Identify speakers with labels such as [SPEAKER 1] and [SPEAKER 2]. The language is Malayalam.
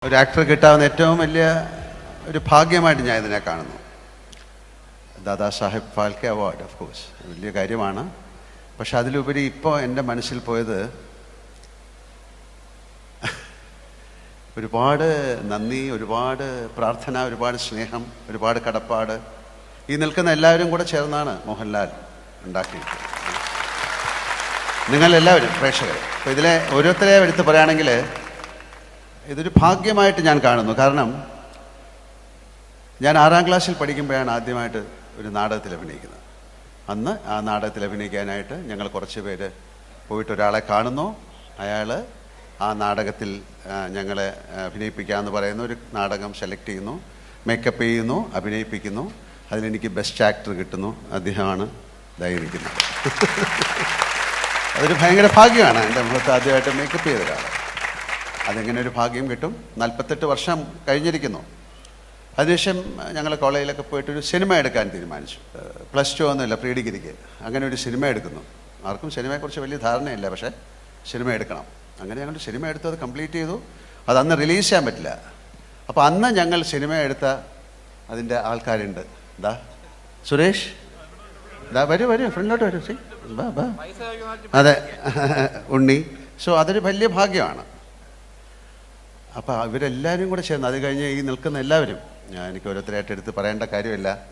[SPEAKER 1] ഒരു ആക്ടർ കിട്ടാവുന്ന ഏറ്റവും വലിയ ഒരു ഭാഗ്യമായിട്ട് ഞാൻ ഇതിനെ കാണുന്നു. Dada Saheb Phalke award of course വലിയ കാര്യമാണ്. പക്ഷെ അതിലുപരി ഇപ്പോൾ എൻ്റെ മനസ്സിൽ പോയത് ഒരുപാട് നന്ദി, ഒരുപാട് പ്രാർത്ഥന, ഒരുപാട് സ്നേഹം, ഒരുപാട് കടപ്പാട് ഈ നിൽക്കുന്ന എല്ലാവരും കൂടെ ചേർന്നാണ് മോഹൻലാൽ ഉണ്ടാക്കിയിട്ടുള്ളത്. നിങ്ങളെല്ലാവരും പ്രേക്ഷകർ. അപ്പോൾ ഇതിലെ ഓരോരുത്തരെ എടുത്ത് പറയുകയാണെങ്കിൽ ഇതൊരു ഭാഗ്യമായിട്ട് ഞാൻ കാണുന്നു. കാരണം ഞാൻ 6ാം ക്ലാസ്സിൽ പഠിക്കുമ്പോഴാണ് ആദ്യമായിട്ട് ഒരു നാടകത്തിൽ അഭിനയിക്കുന്നത്. അന്ന് ആ നാടകത്തിൽ അഭിനയിക്കാനായിട്ട് ഞങ്ങൾ കുറച്ച് പേര് പോയിട്ട് ഒരാളെ കാണുന്നു. അയാൾ ആ നാടകത്തിൽ ഞങ്ങളെ അഭിനയിപ്പിക്കാമെന്ന് പറയുന്ന ഒരു നാടകം സെലക്ട് ചെയ്യുന്നു, മേക്കപ്പ് ചെയ്യുന്നു, അഭിനയിപ്പിക്കുന്നു. അതിലെനിക്ക് ബെസ്റ്റ് ആക്ടർ കിട്ടുന്നു. അദ്ദേഹമാണ് ഇതായിരിക്കുന്നത്. അതൊരു ഭയങ്കര ഭാഗ്യമാണ്. എൻ്റെ മുഖത്ത് ആദ്യമായിട്ട് മേക്കപ്പ് ചെയ്ത ഒരാൾ. അതെങ്ങനെ ഒരു ഭാഗ്യം കിട്ടും? 48 വർഷം കഴിഞ്ഞിരിക്കുന്നു. അതിനുശേഷം ഞങ്ങൾ കോളേജിലൊക്കെ പോയിട്ടൊരു സിനിമ എടുക്കാൻ തീരുമാനിച്ചു. +2 ഒന്നുമില്ല, പ്രീ ഡിഗ്രിക്ക്. അങ്ങനെ ഒരു സിനിമ എടുക്കുന്നു. ആർക്കും സിനിമയെക്കുറിച്ച് വലിയ ധാരണയില്ല, പക്ഷേ സിനിമ എടുക്കണം. അങ്ങനെ ഞങ്ങൾ സിനിമ എടുത്തു, അത് കംപ്ലീറ്റ് ചെയ്തു. അതന്ന് റിലീസ് ചെയ്യാൻ പറ്റില്ല. അപ്പോൾ അന്ന് ഞങ്ങൾ സിനിമ എടുത്ത അതിൻ്റെ ആൾക്കാരുണ്ട്. എന്താ സുരേഷ്, എന്താ വരൂ ഫ്രണ്ടിലോട്ട് വരൂ. ബാ. അതെ, ഉണ്ണി. സോ അതൊരു വലിയ ഭാഗ്യമാണ്. അപ്പോൾ ഇവരെല്ലാവരും കൂടെ ചേർന്ന്, അത് കഴിഞ്ഞ് ഈ നിൽക്കുന്ന എല്ലാവരും, എനിക്ക് ഓരോരുത്തരായിട്ട് എടുത്ത് പറയേണ്ട കാര്യമില്ല.